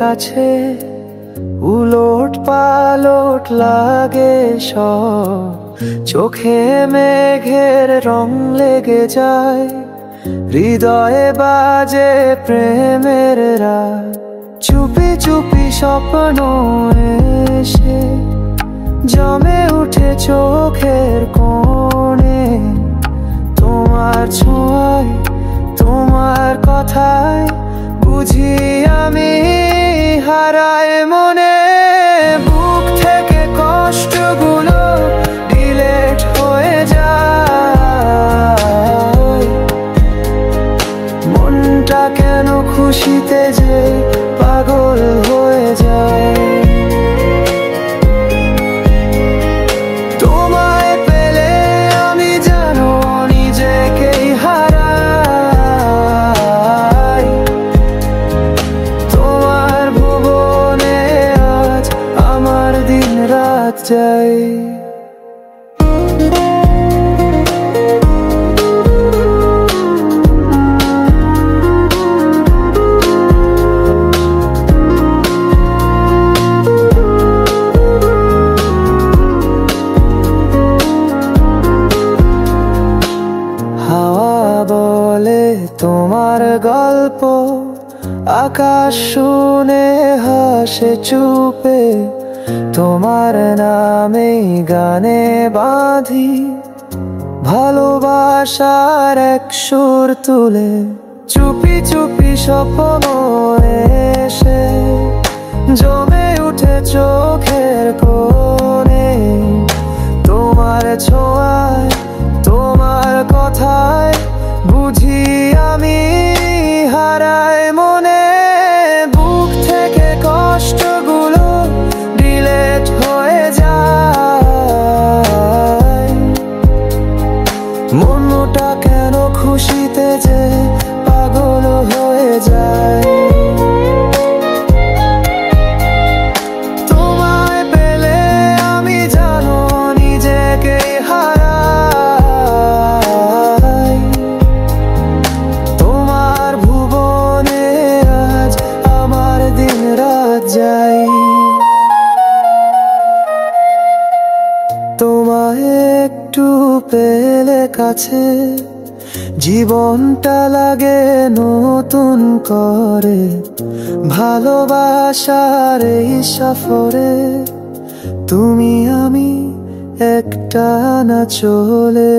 কাছে উলট পালট লাগে সব, চোখে মেঘের রং লেগে যায়, হৃদয়ে বাজে প্রেমের রাত। চুপি চুপি স্বপ্ন এসে জমে উঠে চোখের কোণে, তোমার ছোঁয়ায় তোমার কথায় বুঝি আমি হারাই মনে। বুক থেকে কষ্টগুলো ডিলেট হয়ে যায়, মনটা কেন খুশিতে যে পাগল হয়ে যায়। তোমায় পেলে আমি জানো নিজেকেই হারাই, তোমার ভুবনে আজ আমার দিন রাত যায়। বলে তোমার গল্প, আকাশ শুনে হাসে চুপে, তোমার নামে গানে বাঁধি ভালোবাসার এক সুর তুলে। চুপি চুপি স্বপ্ন এসে জমে উঠে চোখের কোণে, তোমার ছোঁয়ায় তোমার কথায় বুঝি আমি হারাই মনে। বুক থেকে কষ্টগুলো ডিলেট হয়ে যায়, মনটা কেন খুশিতে যে পাগল হয়ে যায়। তোমায় পেলে আমি জানো নিজেকেই হারাই, তোমার ভুবনে আজ আমার দিন রাত যায়। তোমায় একটু পেলে কাছে জীবনটা লাগে নতুন করে, ভালোবাসার এই সফরে তুমি আমি একটা না চলে।